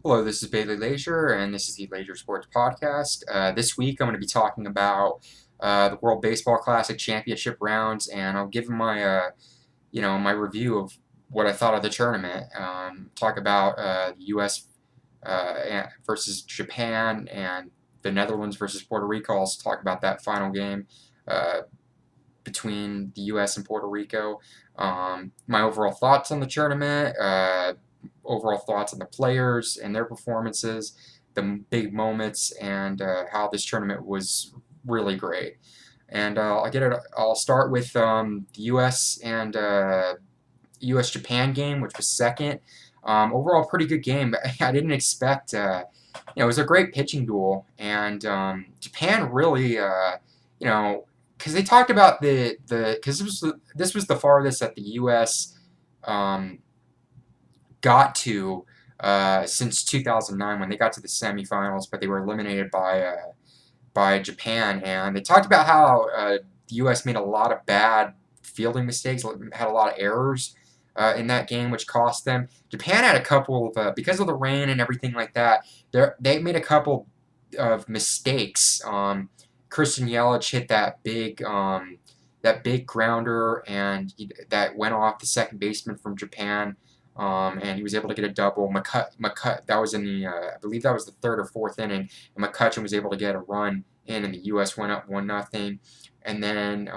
Hello, this is Bailey Leasure, and this is the Leasure Sports Podcast. This week, I'm going to be talking about the World Baseball Classic Championship rounds, and I'll give my review of what I thought of the tournament. Talk about the U.S. Versus Japan and the Netherlands versus Puerto Rico. I'll also talk about that final game uh, between the U.S. and Puerto Rico. My overall thoughts on the tournament. Overall thoughts on the players and their performances, the big moments, and how this tournament was really great. And I'll start with the U.S. and U.S. Japan game, which was second. Overall, pretty good game. I didn't expect. It was a great pitching duel, and Japan really, because they talked about because this was the farthest that the U.S. Um, got to since 2009 when they got to the semifinals, but they were eliminated by Japan. And they talked about how the U.S. made a lot of bad fielding mistakes, had a lot of errors in that game, which cost them. Japan had a couple of because of the rain and everything like that. They made a couple of mistakes. Christian Yelich hit that big grounder, and that went off the second baseman from Japan. And he was able to get a double. McCut, that was in I believe that was the third or fourth inning, and McCutcheon was able to get a run in, and the U.S. went up 1-0. And then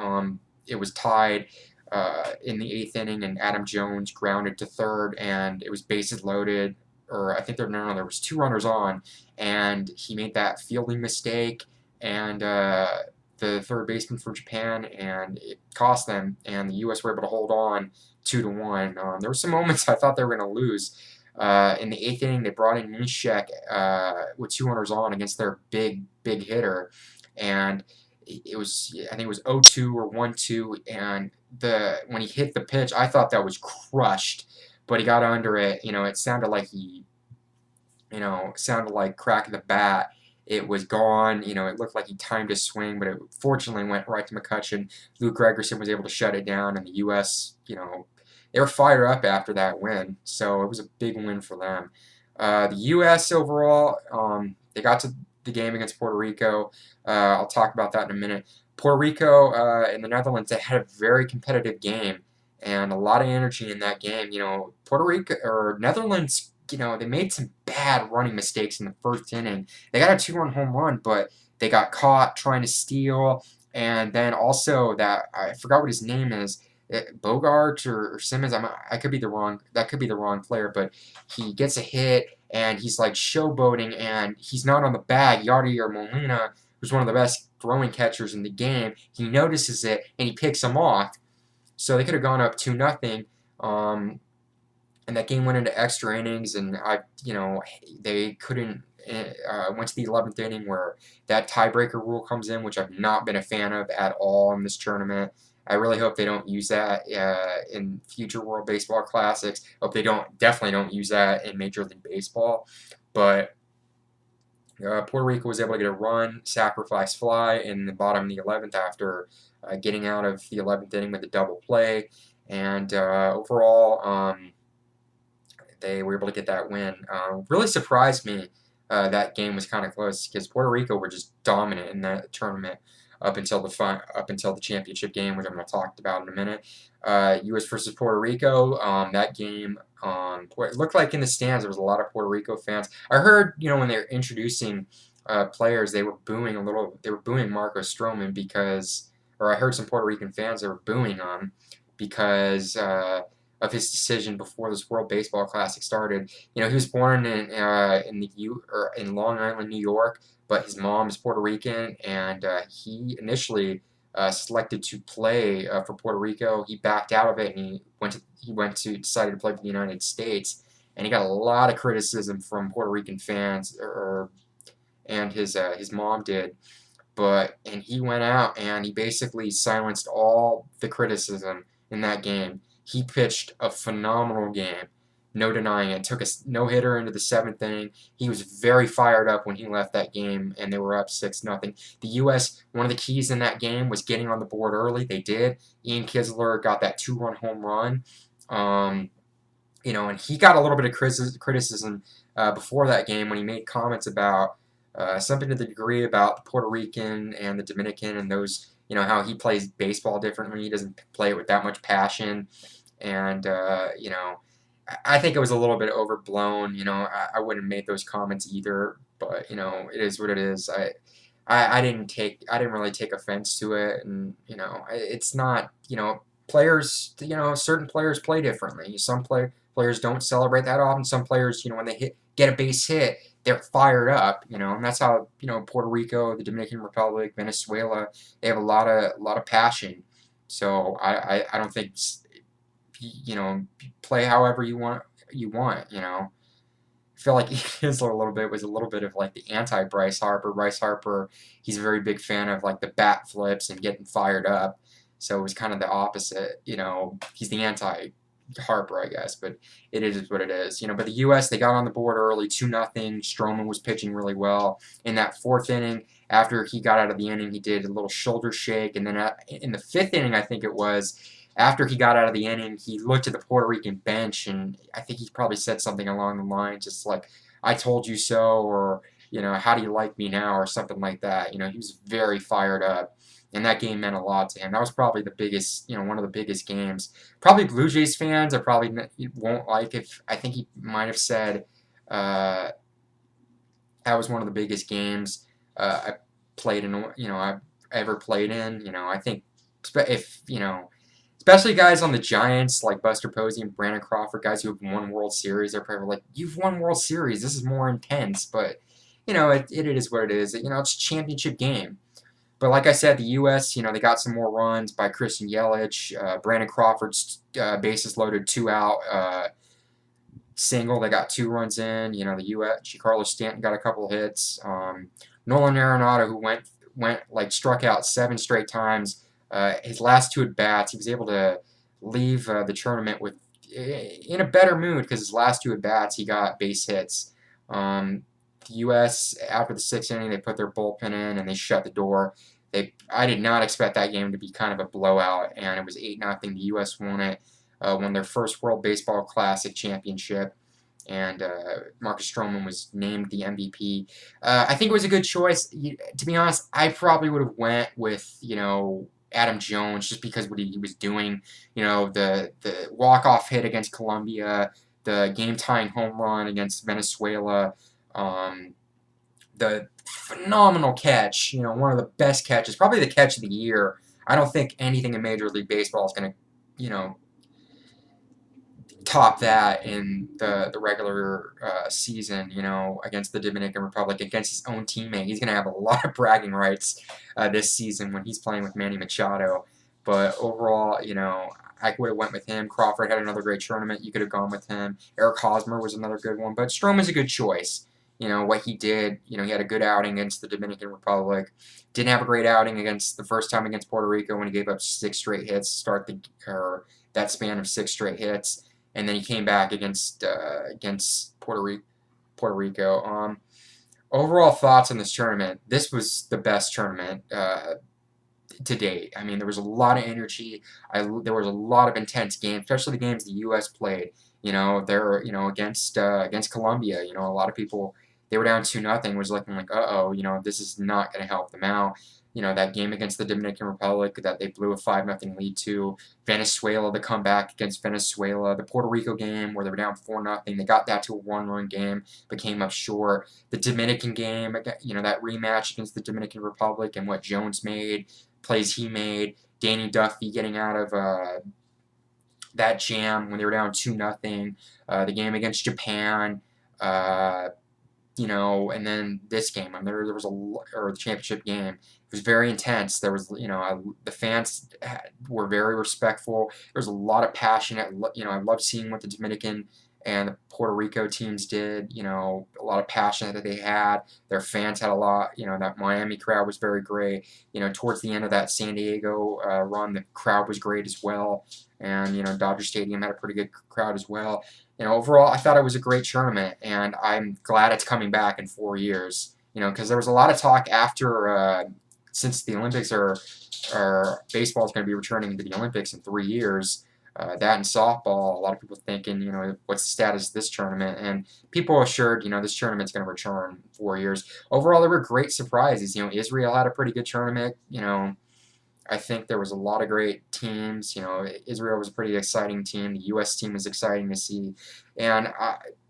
it was tied in the eighth inning, and Adam Jones grounded to third, and it was bases loaded, or I think there was two runners on, and he made that fielding mistake, and the third baseman for Japan, and it cost them, and the U.S. were able to hold on 2-1. There were some moments I thought they were going to lose. In the eighth inning, they brought in Nishek with two runners on against their big hitter, and it was, I think it was 0-2 or 1-2, and when he hit the pitch, I thought that was crushed, but he got under it. It sounded like sounded like crack of the bat. It was gone. It looked like he timed his swing, but it fortunately went right to McCutcheon. Luke Gregerson was able to shut it down, and the U.S., they were fired up after that win. So it was a big win for them. The U.S. overall, they got to the game against Puerto Rico. I'll talk about that in a minute. Puerto Rico and the Netherlands, they had a very competitive game and a lot of energy in that game. Puerto Rico or Netherlands, they made some bad running mistakes in the first inning. They got a two-run home run, but they got caught trying to steal. And then also I forgot what his name is, Bogart or Simmons. I could be the wrong. That could be the wrong player, but he gets a hit and he's like showboating, and he's not on the bag. Yadier Molina, who's one of the best throwing catchers in the game, he notices it and he picks him off. So they could have gone up 2-0. And that game went into extra innings, and they couldn't. Went to the 11th inning where that tiebreaker rule comes in, which I've not been a fan of at all in this tournament. I really hope they don't use that in future World Baseball Classics. Hope they definitely don't use that in Major League Baseball. But Puerto Rico was able to get a run, sacrifice fly in the bottom of the 11th after getting out of the 11th inning with a double play. And overall, they were able to get that win. Really surprised me that game was kind of close because Puerto Rico were just dominant in that tournament up until the championship game, which I'm going to talk about in a minute. U.S. versus Puerto Rico. That game, it looked like in the stands there was a lot of Puerto Rico fans. I heard, when they were introducing players, they were booing a little. They were booing Marco Stroman or I heard some Puerto Rican fans that were booing him because of his decision before this World Baseball Classic started. He was born in Long Island, New York, but his mom is Puerto Rican, and he initially selected to play for Puerto Rico. He backed out of it, and he decided to play for the United States, and he got a lot of criticism from Puerto Rican fans, and his mom did. And he went out and he basically silenced all the criticism in that game. He pitched a phenomenal game, no denying it. Took a no-hitter into the seventh inning. He was very fired up when he left that game, and they were up 6-0. The U.S., one of the keys in that game was getting on the board early. They did. Ian Kinsler got that two-run home run. And he got a little bit of criticism before that game when he made comments about something to the degree about the Puerto Rican and the Dominican and those, how he plays baseball differently. He doesn't play it with that much passion. And, I think it was a little bit overblown. I wouldn't have made those comments either, but, it is what it is. I didn't really take offense to it, and it's not, players, certain players play differently. Some players don't celebrate that often. Some players, when they get a base hit, they're fired up, and that's how, Puerto Rico, the Dominican Republic, Venezuela, they have a lot of passion. So I don't think, play however you want. I feel like Kinsler was a little bit of like the anti Bryce Harper. Bryce Harper, he's a very big fan of like the bat flips and getting fired up. So it was kind of the opposite. He's the anti Harper, I guess, but it is what it is. But the U.S., they got on the board early, 2-0. Stroman was pitching really well in that fourth inning. After he got out of the inning, he did a little shoulder shake, and then in the fifth inning, I think it was, after he got out of the inning, he looked at the Puerto Rican bench, and I think he probably said something along the lines, just like, "I told you so," or, "How do you like me now?" or something like that. He was very fired up, and that game meant a lot to him. That was probably the biggest, one of the biggest games. Probably Blue Jays fans are probably won't like if I think he might have said that was one of the biggest games I played in, I've ever played in. I think if, especially guys on the Giants like Buster Posey and Brandon Crawford, guys who have won World Series, they're probably like, "You've won World Series. This is more intense." But, it is what it is. It's a championship game. But like I said, the U.S., they got some more runs by Christian Yelich. Brandon Crawford's bases loaded, 2 out single. They got 2 runs in. The U.S., Giancarlo Stanton got a couple of hits. Nolan Arenado, who struck out 7 straight times. His last 2 at bats, he was able to leave the tournament in a better mood because his last 2 at bats he got base hits. The U.S., after the 6th inning, they put their bullpen in and they shut the door. I did not expect that game to be kind of a blowout, and it was 8-0. The U.S. won it, won their first World Baseball Classic championship, and Marcus Stroman was named the MVP. I think it was a good choice. To be honest, I probably would have went with, Adam Jones, just because what he was doing, the walk-off hit against Colombia, the game-tying home run against Venezuela, the phenomenal catch, one of the best catches, probably the catch of the year. I don't think anything in Major League Baseball is going to, top that in the regular season, against the Dominican Republic, against his own teammate. He's going to have a lot of bragging rights this season when he's playing with Manny Machado. But overall, I would have went with him. Crawford had another great tournament. You could have gone with him. Eric Hosmer was another good one. But Stroman's a good choice. What he did, he had a good outing against the Dominican Republic. Didn't have a great outing the first time against Puerto Rico when he gave up 6 straight hits to start that span of 6 straight hits. And then he came back against Puerto Rico. Overall thoughts on this tournament. This was the best tournament to date. I mean, there was a lot of energy. There was a lot of intense games, especially the games the U.S. played. They're against Colombia. A lot of people, they were down 2-0. Was looking like, uh-oh, this is not going to help them out. That game against the Dominican Republic that they blew a 5-0 lead to. Venezuela, the comeback against Venezuela. The Puerto Rico game where they were down 4-0. They got that to a 1-run game, but came up short. The Dominican game, that rematch against the Dominican Republic and what Jones made, plays he made. Danny Duffy getting out of that jam when they were down 2-0. The game against Japan. And then this game, there was the championship game. It was very intense. There was, the fans were very respectful. There was a lot of passion. I loved seeing what the Dominican and the Puerto Rico teams did. A lot of passion that they had. Their fans had a lot. That Miami crowd was very great. Towards the end of that San Diego run, the crowd was great as well. And, Dodger Stadium had a pretty good crowd as well. Overall, I thought it was a great tournament, and I'm glad it's coming back in 4 years. Because there was a lot of talk after, since the Olympics baseball is going to be returning to the Olympics in 3 years. That and softball, a lot of people thinking, what's the status of this tournament? And people assured, this tournament's going to return in 4 years. Overall, there were great surprises. Israel had a pretty good tournament. I think there was a lot of great teams. Israel was a pretty exciting team. The U.S. team was exciting to see. And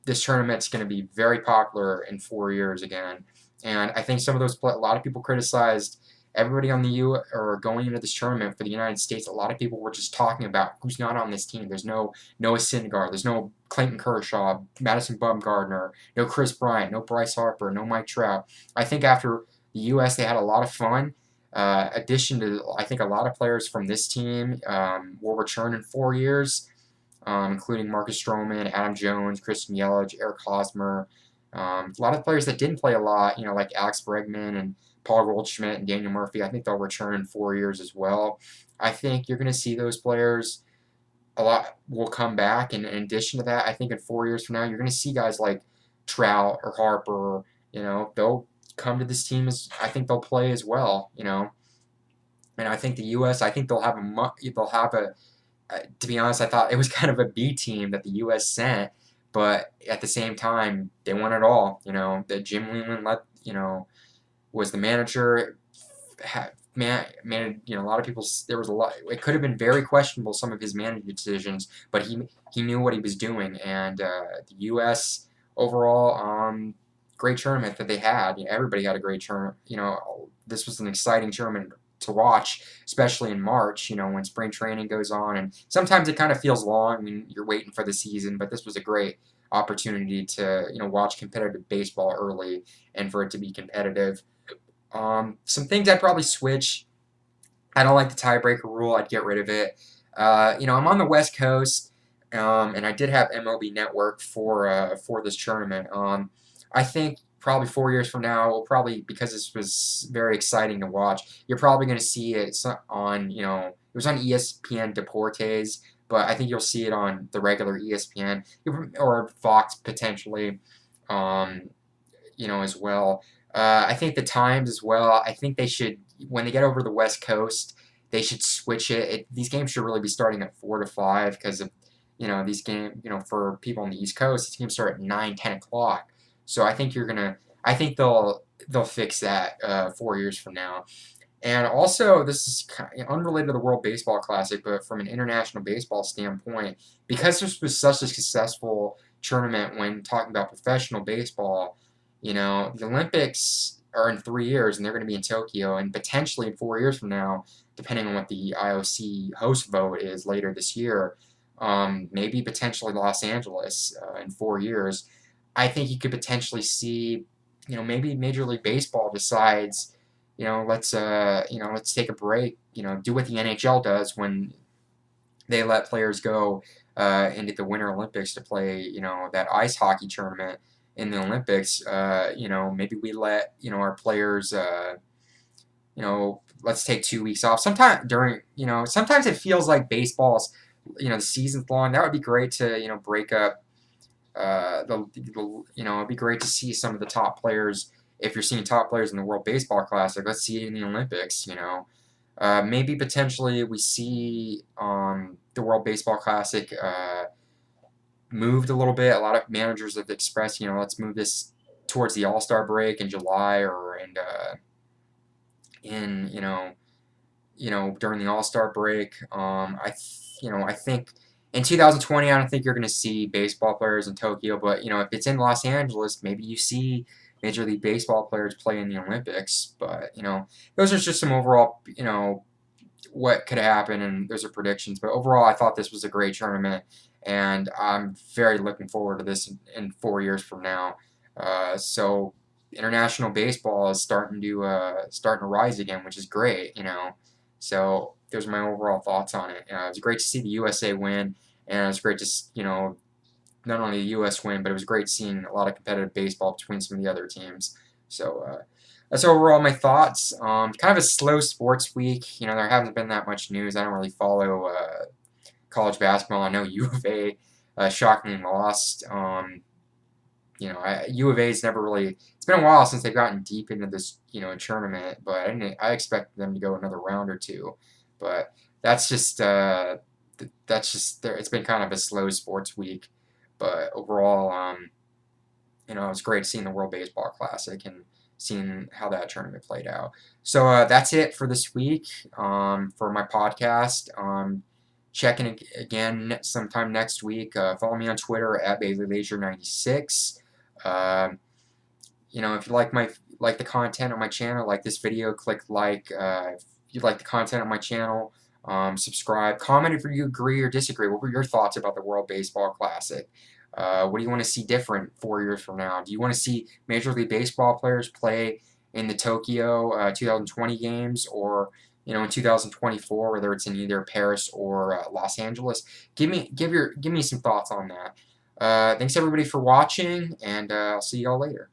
this tournament's going to be very popular in 4 years again. And I think a lot of people criticized everybody on the or going into this tournament for the United States. A lot of people were just talking about who's not on this team. There's no Noah Syndergaard. There's no Clayton Kershaw, Madison Bumgarner, no Chris Bryant, no Bryce Harper, no Mike Trout. I think after the U.S., they had a lot of fun. Addition to, I think a lot of players from this team will return in 4 years, including Marcus Stroman, Adam Jones, Christian Yelich, Eric Hosmer. A lot of players that didn't play a lot, like Alex Bregman and Paul Goldschmidt and Daniel Murphy. I think they'll return in 4 years as well. I think you're going to see those players, a lot will come back. And in addition to that, I think in 4 years from now, you're going to see guys like Trout or Harper, they'll come to this team I think they'll play as well, And I think the U.S. I think they'll have to be honest, I thought it was kind of a B team that the U.S. sent, but at the same time, they won it all. That Jim Leyland was the manager. A lot of people. There was a lot. It could have been very questionable, some of his management decisions, but he knew what he was doing, and the U.S. overall, great tournament that they had. Everybody had a great tournament. This was an exciting tournament to watch, especially in March, when spring training goes on. And sometimes it kind of feels long when you're waiting for the season, but this was a great opportunity to, watch competitive baseball early and for it to be competitive. Some things I'd probably switch. I don't like the tiebreaker rule. I'd get rid of it. I'm on the West Coast, and I did have MLB Network for this tournament. I think probably 4 years from now, because this was very exciting to watch, you're probably going to see it on, it was on ESPN Deportes, but I think you'll see it on the regular ESPN or Fox potentially, as well. I think the times as well, I think they should, when they get over the West Coast, they should switch it. These games should really be starting at 4 to 5 because of, these games, for people on the East Coast, these games start at 9, 10 o'clock. So I think I think they'll fix that 4 years from now. And also, this is unrelated to the World Baseball Classic, but from an international baseball standpoint, because this was such a successful tournament when talking about professional baseball, the Olympics are in 3 years, and they're going to be in Tokyo, and potentially in 4 years from now, depending on what the IOC host vote is later this year, maybe potentially Los Angeles in 4 years. I think you could potentially see, maybe Major League Baseball decides, let's take a break, do what the NHL does when they let players go into the Winter Olympics to play, that ice hockey tournament in the Olympics. Maybe we let, our players, let's take 2 weeks off. Sometimes it feels like baseball's, the season's long. That would be great to, break up. It'd be great to see some of the top players. If you're seeing top players in the World Baseball Classic, let's see it in the Olympics. Maybe potentially we see the World Baseball Classic moved a little bit. A lot of managers have expressed, let's move this towards the All-Star break in July or during the All-Star break. I think. In 2020, I don't think you're going to see baseball players in Tokyo, but, if it's in Los Angeles, maybe you see Major League Baseball players play in the Olympics. But, those are just some overall, what could happen, and those are predictions. But overall, I thought this was a great tournament, and I'm very looking forward to this in 4 years from now. So international baseball is starting to rise again, which is great, So those are my overall thoughts on it. It was great to see the USA win, and it was great to, not only the U.S. win, but it was great seeing a lot of competitive baseball between some of the other teams. So that's overall my thoughts. Kind of a slow sports week. There hasn't been that much news. I don't really follow college basketball. I know U of A shockingly lost. U of A's never really. It's been a while since they've gotten deep into this, tournament. But I expected them to go another round or two. But that's just that's just there. It's been kind of a slow sports week, but overall, it's great seeing the World Baseball Classic and seeing how that tournament played out. So that's it for this week for my podcast. Checking again sometime next week. Follow me on Twitter at BaileyLeasure96. If you like the content on my channel, like this video, click like. If you like the content on my channel, subscribe. Comment if you agree or disagree. What were your thoughts about the World Baseball Classic? What do you want to see different 4 years from now? Do you want to see Major League Baseball players play in the Tokyo 2020 games, or in 2024, whether it's in either Paris or Los Angeles? Give me some thoughts on that. Thanks everybody for watching, and I'll see y'all later.